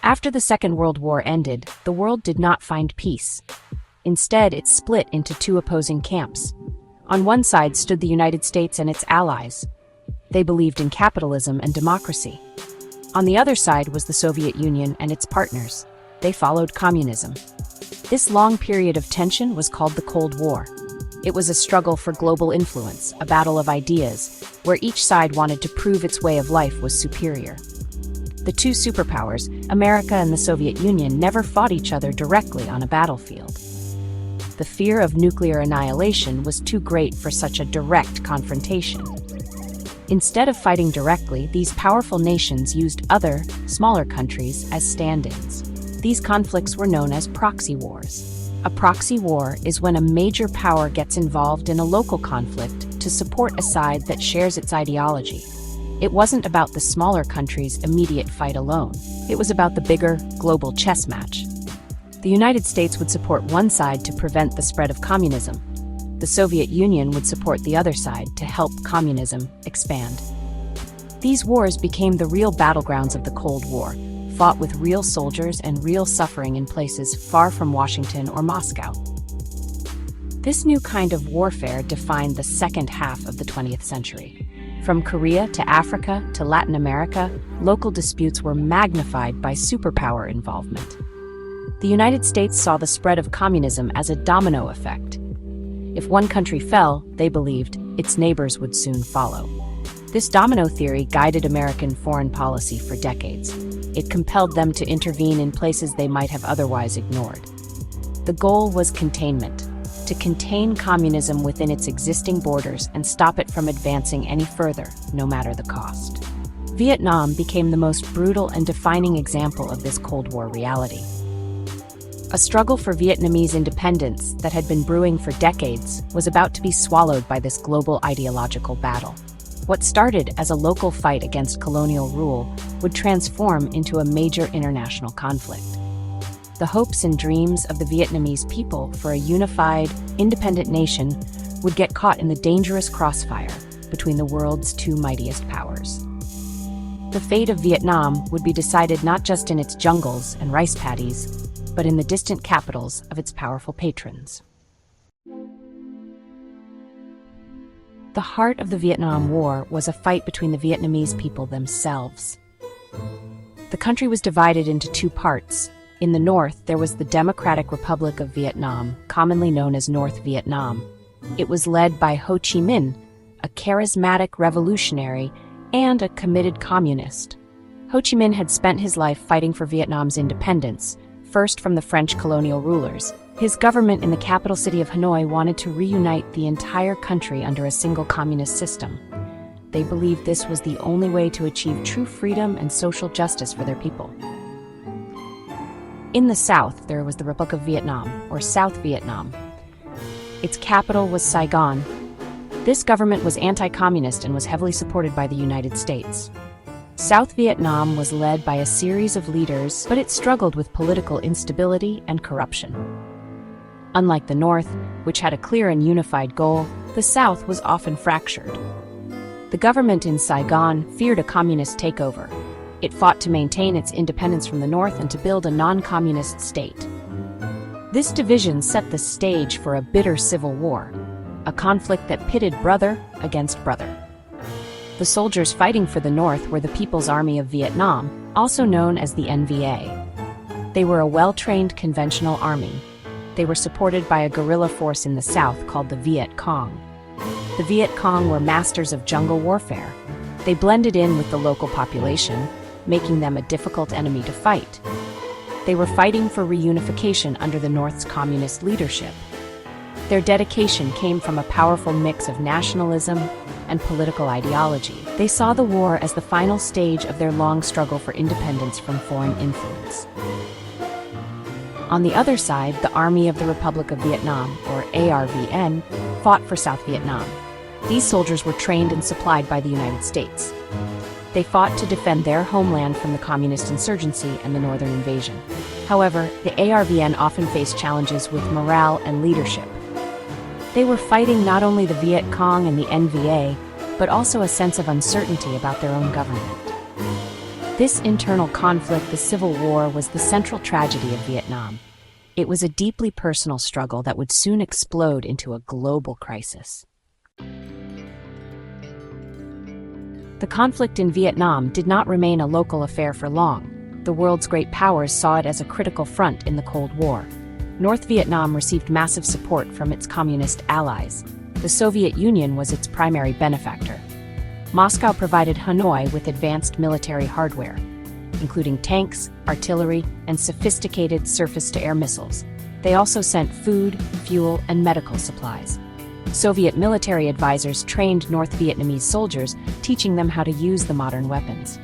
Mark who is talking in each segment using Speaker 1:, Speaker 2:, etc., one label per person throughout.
Speaker 1: After the Second World War ended, the world did not find peace. Instead, it split into two opposing camps. On one side stood the United States and its allies. They believed in capitalism and democracy. On the other side was the Soviet Union and its partners. They followed communism. This long period of tension was called the Cold War. It was a struggle for global influence, a battle of ideas, where each side wanted to prove its way of life was superior. The two superpowers, America and the Soviet Union, never fought each other directly on a battlefield. The fear of nuclear annihilation was too great for such a direct confrontation. Instead of fighting directly, these powerful nations used other, smaller countries as stand-ins. These conflicts were known as proxy wars. A proxy war is when a major power gets involved in a local conflict to support a side that shares its ideology. It wasn't about the smaller country's immediate fight alone. It was about the bigger, global chess match. The United States would support one side to prevent the spread of communism. The Soviet Union would support the other side to help communism expand. These wars became the real battlegrounds of the Cold War, fought with real soldiers and real suffering in places far from Washington or Moscow. This new kind of warfare defined the second half of the 20th century. From Korea to Africa to Latin America, local disputes were magnified by superpower involvement. The United States saw the spread of communism as a domino effect. If one country fell, they believed, its neighbors would soon follow. This domino theory guided American foreign policy for decades. It compelled them to intervene in places they might have otherwise ignored. The goal was containment, to contain communism within its existing borders and stop it from advancing any further, no matter the cost. Vietnam became the most brutal and defining example of this Cold War reality. A struggle for Vietnamese independence that had been brewing for decades was about to be swallowed by this global ideological battle. What started as a local fight against colonial rule would transform into a major international conflict. The hopes and dreams of the Vietnamese people for a unified, independent nation would get caught in the dangerous crossfire between the world's two mightiest powers. The fate of Vietnam would be decided not just in its jungles and rice paddies, but in the distant capitals of its powerful patrons. The heart of the Vietnam War was a fight between the Vietnamese people themselves. The country was divided into two parts. In the north, there was the Democratic Republic of Vietnam, commonly known as North Vietnam. It was led by Ho Chi Minh, a charismatic revolutionary and a committed communist. Ho Chi Minh had spent his life fighting for Vietnam's independence, first from the French colonial rulers. His government in the capital city of Hanoi wanted to reunite the entire country under a single communist system. They believed this was the only way to achieve true freedom and social justice for their people. In the south, there was the Republic of Vietnam, or South Vietnam. Its capital was Saigon. This government was anti-communist and was heavily supported by the United States. South Vietnam was led by a series of leaders, but it struggled with political instability and corruption. Unlike the North, which had a clear and unified goal, the South was often fractured. The government in Saigon feared a communist takeover. It fought to maintain its independence from the North and to build a non-communist state. This division set the stage for a bitter civil war, a conflict that pitted brother against brother. The soldiers fighting for the North were the People's Army of Vietnam, also known as the NVA. They were a well-trained conventional army. They were supported by a guerrilla force in the South called the Viet Cong. The Viet Cong were masters of jungle warfare. They blended in with the local population, making them a difficult enemy to fight. They were fighting for reunification under the North's communist leadership. Their dedication came from a powerful mix of nationalism and political ideology. They saw the war as the final stage of their long struggle for independence from foreign influence. On the other side, the Army of the Republic of Vietnam, or ARVN, fought for South Vietnam. These soldiers were trained and supplied by the United States. They fought to defend their homeland from the communist insurgency and the northern invasion. However, the ARVN often faced challenges with morale and leadership. They were fighting not only the Viet Cong and the NVA, but also a sense of uncertainty about their own government. This internal conflict, the Civil War, was the central tragedy of Vietnam. It was a deeply personal struggle that would soon explode into a global crisis. The conflict in Vietnam did not remain a local affair for long. The world's great powers saw it as a critical front in the Cold War. North Vietnam received massive support from its communist allies. The Soviet Union was its primary benefactor. Moscow provided Hanoi with advanced military hardware, including tanks, artillery, and sophisticated surface-to-air missiles. They also sent food, fuel, and medical supplies. Soviet military advisors trained North Vietnamese soldiers, teaching them how to use the modern weapons.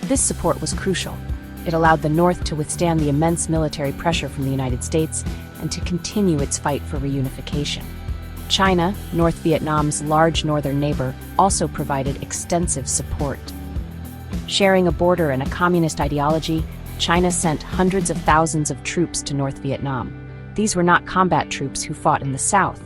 Speaker 1: This support was crucial. It allowed the North to withstand the immense military pressure from the United States and to continue its fight for reunification. China, North Vietnam's large northern neighbor, also provided extensive support. Sharing a border and a communist ideology, China sent hundreds of thousands of troops to North Vietnam. These were not combat troops who fought in the south.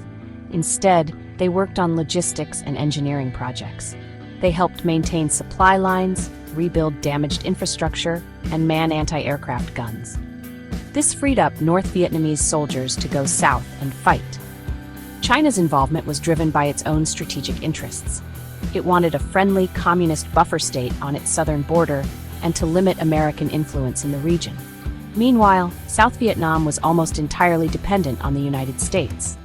Speaker 1: Instead, they worked on logistics and engineering projects. They helped maintain supply lines, rebuild damaged infrastructure, and man anti-aircraft guns. This freed up North Vietnamese soldiers to go south and fight. China's involvement was driven by its own strategic interests. It wanted a friendly communist buffer state on its southern border and to limit American influence in the region. Meanwhile, South Vietnam was almost entirely dependent on the United States.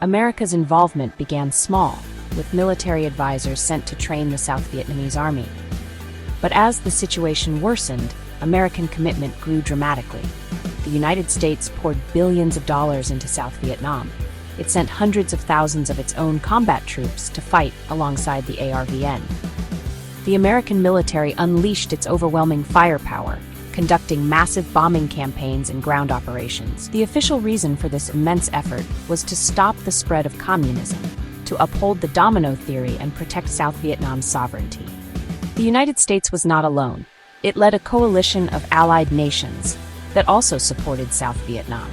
Speaker 1: America's involvement began small, with military advisors sent to train the South Vietnamese army. But as the situation worsened, American commitment grew dramatically. The United States poured billions of dollars into South Vietnam. It sent hundreds of thousands of its own combat troops to fight alongside the ARVN. The American military unleashed its overwhelming firepower, conducting massive bombing campaigns and ground operations. The official reason for this immense effort was to stop the spread of communism, to uphold the domino theory and protect South Vietnam's sovereignty. The United States was not alone. It led a coalition of allied nations that also supported South Vietnam.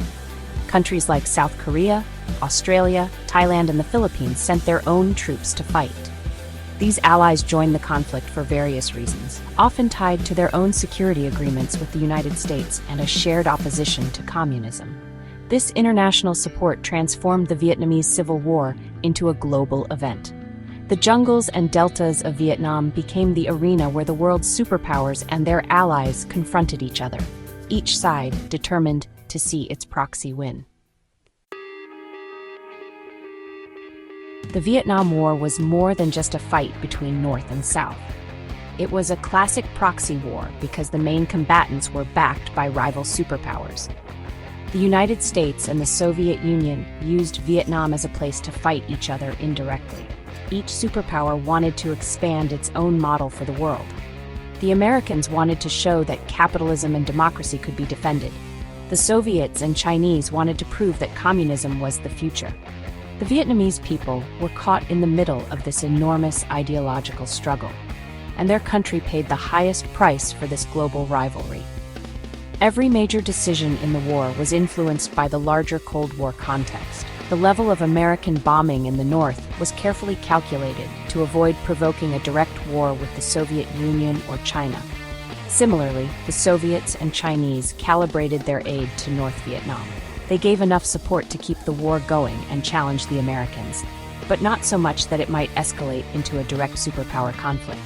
Speaker 1: Countries like South Korea, Australia, Thailand, and the Philippines sent their own troops to fight. These allies joined the conflict for various reasons, often tied to their own security agreements with the United States and a shared opposition to communism. This international support transformed the Vietnamese Civil War into a global event. The jungles and deltas of Vietnam became the arena where the world's superpowers and their allies confronted each other, each side determined to see its proxy win. The Vietnam War was more than just a fight between North and South. It was a classic proxy war because the main combatants were backed by rival superpowers. The United States and the Soviet Union used Vietnam as a place to fight each other indirectly. Each superpower wanted to expand its own model for the world. The Americans wanted to show that capitalism and democracy could be defended. The Soviets and Chinese wanted to prove that communism was the future. The Vietnamese people were caught in the middle of this enormous ideological struggle, and their country paid the highest price for this global rivalry. Every major decision in the war was influenced by the larger Cold War context. The level of American bombing in the North was carefully calculated to avoid provoking a direct war with the Soviet Union or China. Similarly, the Soviets and Chinese calibrated their aid to North Vietnam. They gave enough support to keep the war going and challenge the Americans, but not so much that it might escalate into a direct superpower conflict.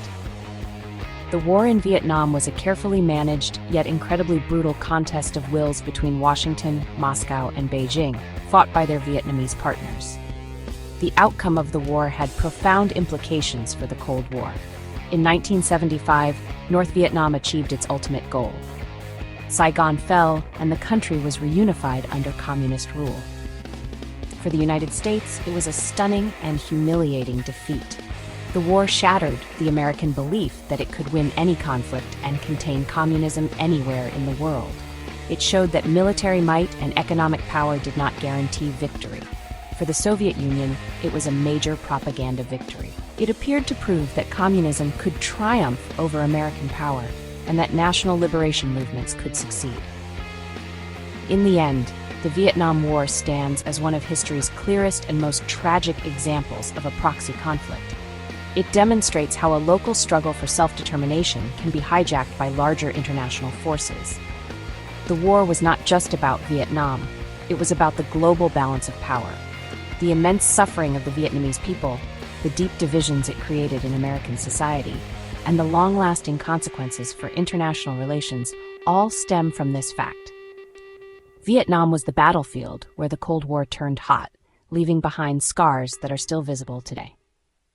Speaker 1: The war in Vietnam was a carefully managed, yet incredibly brutal contest of wills between Washington, Moscow, and Beijing, fought by their Vietnamese partners. The outcome of the war had profound implications for the Cold War. In 1975, North Vietnam achieved its ultimate goal. Saigon fell, and the country was reunified under communist rule. For the United States, it was a stunning and humiliating defeat. The war shattered the American belief that it could win any conflict and contain communism anywhere in the world. It showed that military might and economic power did not guarantee victory. For the Soviet Union, it was a major propaganda victory. It appeared to prove that communism could triumph over American power, and that national liberation movements could succeed. In the end, the Vietnam War stands as one of history's clearest and most tragic examples of a proxy conflict. It demonstrates how a local struggle for self-determination can be hijacked by larger international forces. The war was not just about Vietnam, it was about the global balance of power. The immense suffering of the Vietnamese people, the deep divisions it created in American society, and the long-lasting consequences for international relations all stem from this fact. Vietnam was the battlefield where the Cold War turned hot, leaving behind scars that are still visible today.